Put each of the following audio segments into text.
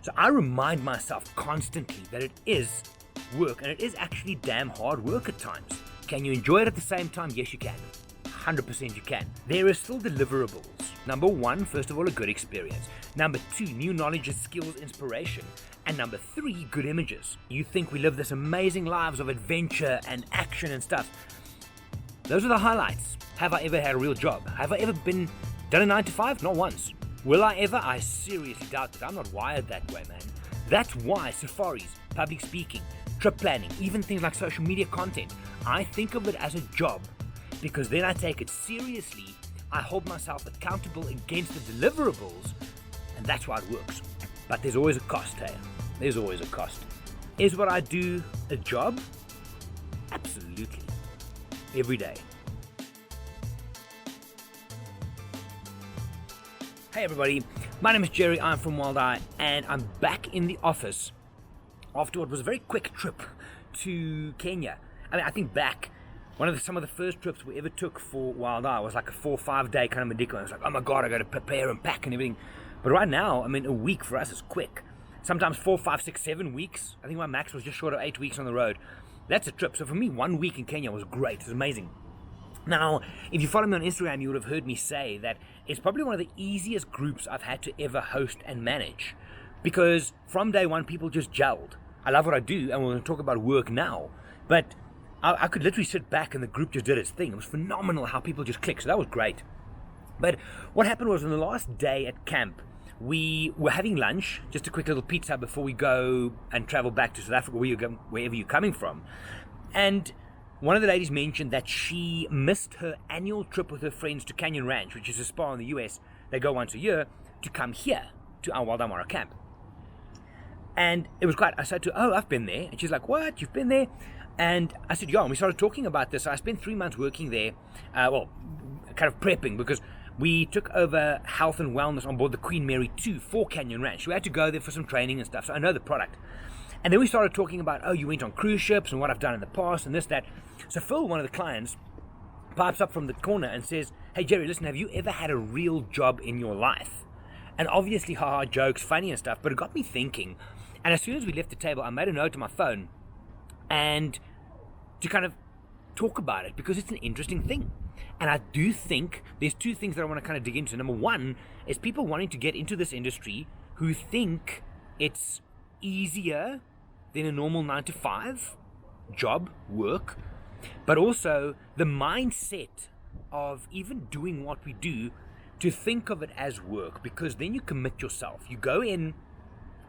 So I remind myself constantly that it is work, and it is actually damn hard work at times. Can you enjoy it at the same time? Yes, you can. 100% you can. There are still deliverables. Number one, first of all, a good experience. Number two, new knowledge, skills, inspiration. And number three, good images. You think we live this amazing lives of adventure and action and stuff. Those are the highlights. Have I ever had a real job? Have I ever done a 9 to 5? Not once. Will I ever? I seriously doubt it. I'm not wired that way, man. That's why safaris, public speaking, trip planning, even things like social media content, I think of it as a job, because then I take it seriously, I hold myself accountable against the deliverables, and that's why it works. But there's always a cost, hey? There's always a cost. Is what I do a job? Absolutely. Every day. Hey everybody, my name is Jerry, I'm from Wild Eye, and I'm back in the office after what was a very quick trip to Kenya. I mean, I think back, some of the first trips we ever took for Wild Eye was like a 4 or 5 day kind of ridiculous. It's like, oh my God, I got to prepare and pack and everything. But right now, I mean, a week for us is quick. Sometimes 4, 5, 6, 7 weeks. I think my max was just short of 8 weeks on the road. That's a trip. So for me, 1 week in Kenya was great. It was amazing. Now, if you follow me on Instagram, you would have heard me say that it's probably one of the easiest groups I've had to ever host and manage. Because from day one, people just gelled. I love what I do, and we're going to talk about work now. But I could literally sit back and the group just did its thing. It was phenomenal how people just clicked, so that was great. But what happened was on the last day at camp, we were having lunch, just a quick little pizza before we go and travel back to South Africa, wherever you're coming from. And one of the ladies mentioned that she missed her annual trip with her friends to Canyon Ranch, which is a spa in the US. They go once a year to come here to our Wild Eye camp. And it was great. I said to her, oh, I've been there. And she's like, what? You've been there? And I said, yeah. And we started talking about this. So I spent 3 months working there, kind of prepping, because we took over health and wellness on board the Queen Mary 2 for Canyon Ranch. We had to go there for some training and stuff. So I know the product. And then we started talking about, oh, you went on cruise ships and what I've done in the past and this, that. So Phil, one of the clients, pipes up from the corner and says, hey, Jerry, listen, have you ever had a real job in your life? And obviously, haha, jokes, funny and stuff, but it got me thinking. And as soon as we left the table, I made a note on my phone and to kind of talk about it, because it's an interesting thing. And I do think there's two things that I want to kind of dig into. Number one is people wanting to get into this industry who think it's easier than a normal 9 to 5 job, work, but also the mindset of even doing what we do to think of it as work, because then you commit yourself. You go in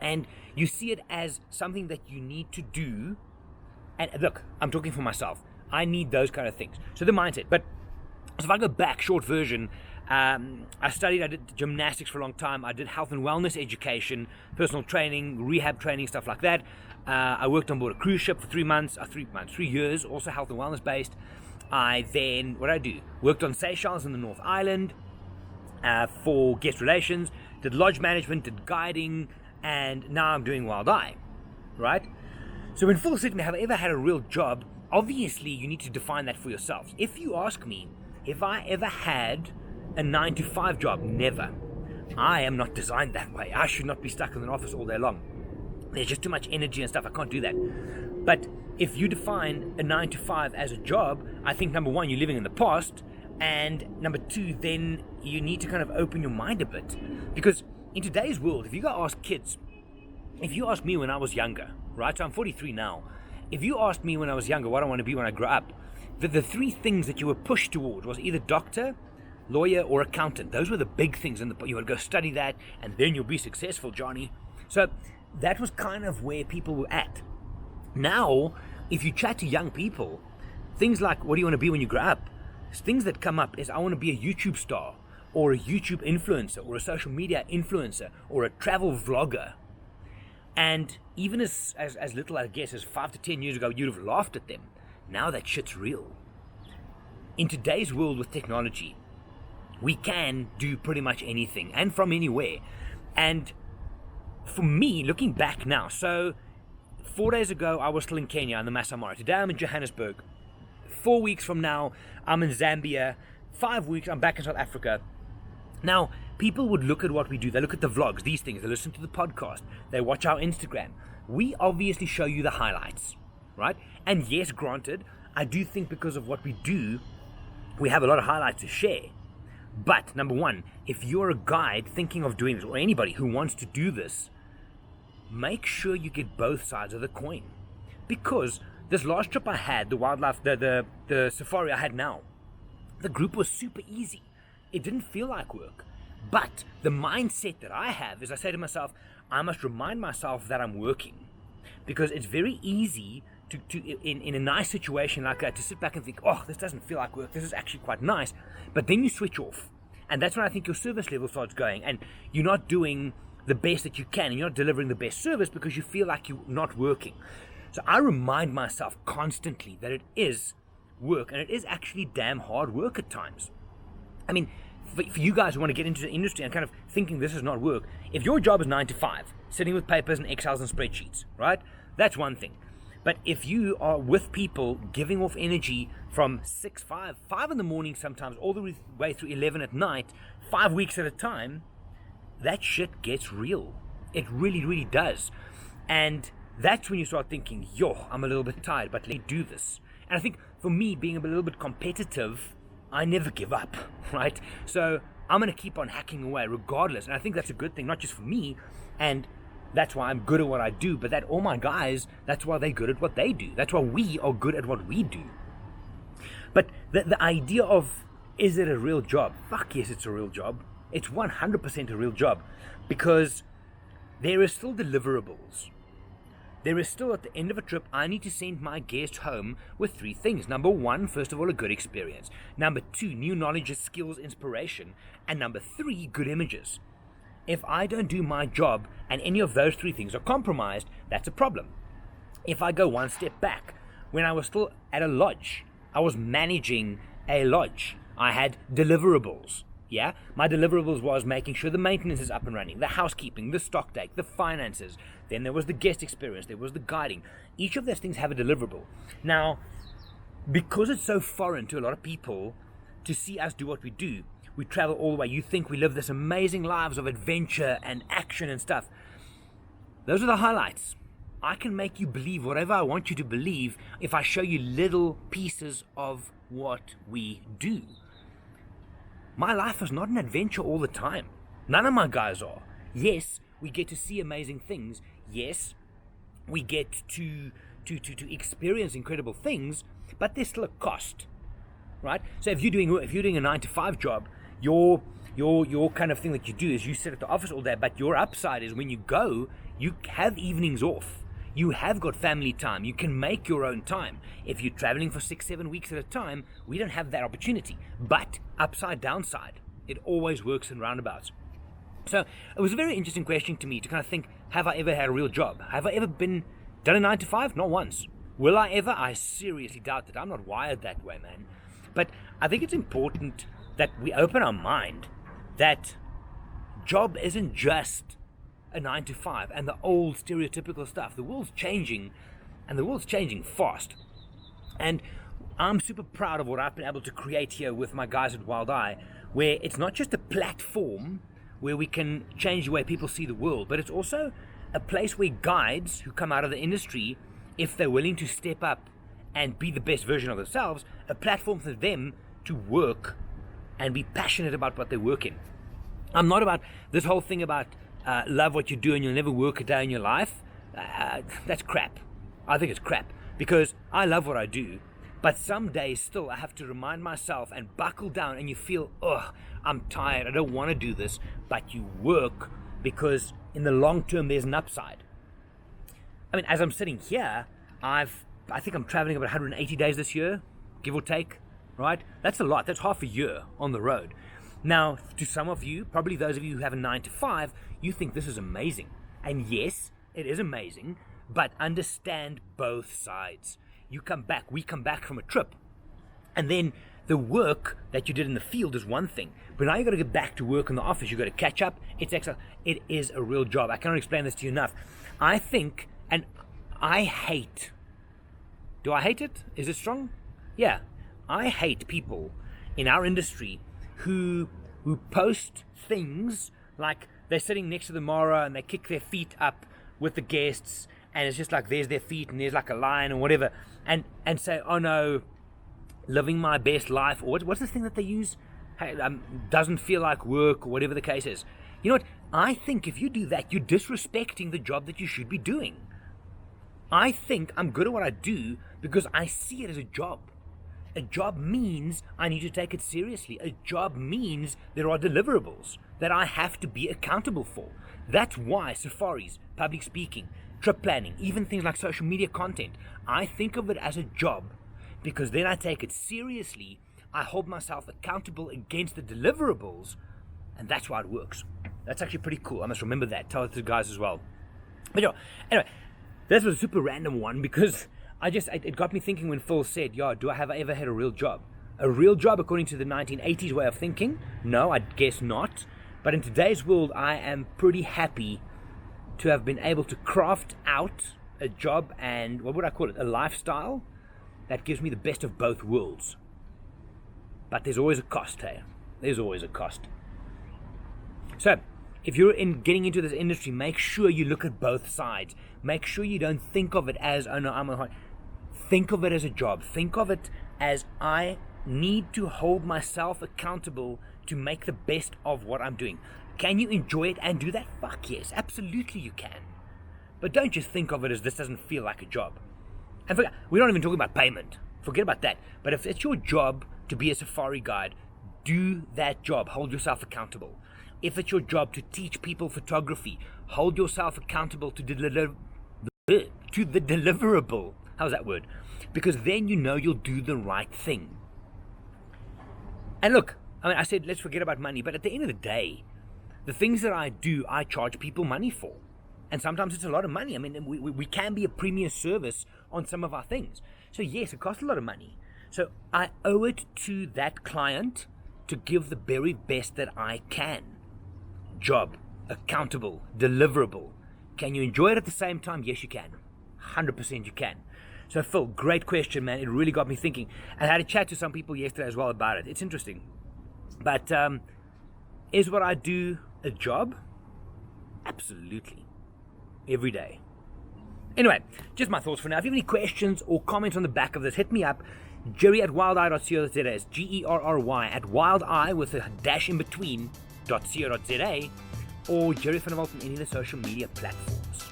and you see it as something that you need to do. And look, I'm talking for myself. I need those kind of things. So the mindset. But so if I go back, short version, I did gymnastics for a long time. I did health and wellness education, personal training, rehab training, stuff like that. I worked on board a cruise ship for 3 years, also health and wellness based. I then, what did I do? Worked on Seychelles in the North Island for guest relations, did lodge management, did guiding, and now I'm doing Wild Eye, right? So when Phil said to me, have I ever had a real job? Obviously, you need to define that for yourself. If you ask me, have I ever had a 9 to 5 job? Never. I am not designed that way. I should not be stuck in an office all day long. There's just too much energy and stuff. I can't do that. But if you define a 9 to 5 as a job, I think number one, you're living in the past, and number two, then you need to kind of open your mind a bit. Because in today's world, if you go ask kids, if you ask me when I was younger, right? So I'm 43 now. If you asked me when I was younger what I want to be when I grow up, the three things that you were pushed toward was either doctor, lawyer, or accountant. Those were the big things. You would go study that, and then you'll be successful, Johnny. So that was kind of where people were at. Now, if you chat to young people, things like, what do you want to be when you grow up? Things that come up is, I want to be a YouTube star, or a YouTube influencer, or a social media influencer, or a travel vlogger. And even as little, I guess, as 5 to 10 years ago, you'd have laughed at them. Now that shit's real. In today's world with technology, we can do pretty much anything, and from anywhere. And for me, looking back now, so 4 days ago, I was still in Kenya in the Masai Mara. Today, I'm in Johannesburg. 4 weeks from now, I'm in Zambia. 5 weeks, I'm back in South Africa. Now, people would look at what we do. They look at the vlogs, these things. They listen to the podcast. They watch our Instagram. We obviously show you the highlights, right? And yes, granted, I do think because of what we do, we have a lot of highlights to share. But number one, if you're a guide thinking of doing this, or anybody who wants to do this, make sure you get both sides of the coin. Because this last trip I had, the wildlife, the safari I had now, the group was super easy. It didn't feel like work. But the mindset that I have is I say to myself, I must remind myself that I'm working. Because it's very easy in a nice situation like that to sit back and think, oh, this doesn't feel like work. This is actually quite nice. But then you switch off. And that's when I think your service level starts going. And you're not doing the best that you can. And you're not delivering the best service because you feel like you're not working. So I remind myself constantly that it is work. And it is actually damn hard work at times. I mean, for you guys who want to get into the industry and kind of thinking this is not work, if your job is 9 to 5, sitting with papers and Excels and spreadsheets, right? That's one thing. But if you are with people giving off energy from 5 in the morning sometimes, all the way through 11 at night, 5 weeks at a time, that shit gets real. It really, really does. And that's when you start thinking, yo, I'm a little bit tired, but let me do this. And I think for me, being a little bit competitive, I never give up, right? So I'm going to keep on hacking away regardless. And I think that's a good thing, not just for me. And that's why I'm good at what I do, but that all my guys, that's why they're good at what they do. That's why we are good at what we do. But the idea of, is it a real job? Fuck yes, it's a real job. It's 100% a real job because there is still deliverables. There is still, at the end of a trip, I need to send my guest home with 3 things. Number 1, first of all, a good experience. Number 2, new knowledge, skills, inspiration. And number 3, good images. If I don't do my job and any of those 3 things are compromised, that's a problem. If I go one step back, when I was still at a lodge, I was managing a lodge. I had deliverables. Yeah, my deliverables was making sure the maintenance is up and running, the housekeeping, the stock take, the finances. Then there was the guest experience, there was the guiding. Each of those things have a deliverable. Now, because it's so foreign to a lot of people to see us do what we do, we travel all the way. You think we live this amazing lives of adventure and action and stuff. Those are the highlights. I can make you believe whatever I want you to believe if I show you little pieces of what we do. My life is not an adventure all the time. None of my guys are. Yes, we get to see amazing things. Yes, we get to experience incredible things, but there's still a cost, right? So if you're doing a 9 to 5 job, your kind of thing that you do is you sit at the office all day, but your upside is when you go, you have evenings off. You have got family time. You can make your own time. If you're traveling for 6-7 weeks at a time, we don't have that opportunity. But upside, downside, it always works in roundabouts. So it was a very interesting question to me to kind of think, have I ever had a real job? Have I ever done a 9 to 5? Not once. Will I ever? I seriously doubt it. I'm not wired that way, man. But I think it's important that we open our mind that job isn't just a 9 to 5 and the old stereotypical stuff. The world's changing, and the world's changing fast. And I'm super proud of what I've been able to create here with my guys at Wild Eye, where it's not just a platform where we can change the way people see the world, but it's also a place where guides who come out of the industry, if they're willing to step up and be the best version of themselves, a platform for them to work and be passionate about what they work in. I'm not about this whole thing about love what you do and you'll never work a day in your life. That's crap. I think it's crap because I love what I do, but some days still I have to remind myself and buckle down, and you feel, I'm tired, I don't want to do this, but you work because in the long term there's an upside. I mean, as I'm sitting here, I think I'm traveling about 180 days this year, give or take, right? That's a lot. That's half a year on the road. Now, to some of you, probably those of you who have a 9 to 5, you think this is amazing. And yes, it is amazing, but understand both sides. We come back from a trip, and then the work that you did in the field is one thing, but now you got to get back to work in the office. You got to catch up. It's excellent. It is a real job. I cannot explain this to you enough. I think, and I hate. Do I hate it? Is it strong? Yeah, I hate people in our industry who who post things like they're sitting next to the Mara and they kick their feet up with the guests, and it's just like there's their feet and there's like a line or whatever, and say, oh no, living my best life, or what's the thing that they use? Hey, doesn't feel like work, or whatever the case is. You know what? I think if you do that, you're disrespecting the job that you should be doing. I think I'm good at what I do because I see it as a job. A job means I need to take it seriously. A job means there are deliverables that I have to be accountable for. That's why safaris, public speaking, trip planning, even things like social media content, I think of it as a job because then I take it seriously. I hold myself accountable against the deliverables, and that's why it works. That's actually pretty cool. I must remember that. Tell it to the guys as well. But anyway, that was a super random one because it got me thinking when Phil said, do I have ever had a real job? A real job according to the 1980s way of thinking? No, I guess not. But in today's world, I am pretty happy to have been able to craft out a job and, what would I call it, a lifestyle that gives me the best of both worlds. But there's always a cost, hey? There's always a cost. So, if you're getting into this industry, make sure you look at both sides. Make sure you don't think of it as, oh no, I'm a... Think of it as a job. Think of it as I need to hold myself accountable to make the best of what I'm doing. Can you enjoy it and do that? Fuck yes, absolutely you can. But don't just think of it as this doesn't feel like a job. And we're not even talking about payment. Forget about that. But if it's your job to be a safari guide, do that job. Hold yourself accountable. If it's your job to teach people photography, hold yourself accountable to the deliverable. How's that word? Because then you know you'll do the right thing. And look, I said let's forget about money, but at the end of the day, the things that I do, I charge people money for. And sometimes it's a lot of money. I mean, we can be a premier service on some of our things. So yes, it costs a lot of money. So I owe it to that client to give the very best that I can. Job, accountable, deliverable. Can you enjoy it at the same time? Yes, you can. 100% you can. So Phil, great question, man. It really got me thinking. I had a chat to some people yesterday as well about it. It's interesting. But is what I do a job? Absolutely. Every day. Anyway, just my thoughts for now. If you have any questions or comments on the back of this, hit me up. Jerry@wildeye.co.za. It's Gerry at wildeye with a dash in between .co.za, or Jerry van der Walt on any of the social media platforms.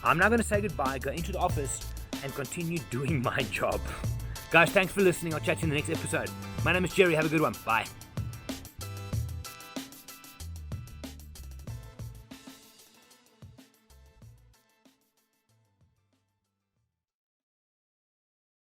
I'm now going to say goodbye, go into the office, and continue doing my job. Guys, thanks for listening. I'll chat to you in the next episode. My name is Jerry. Have a good one. Bye.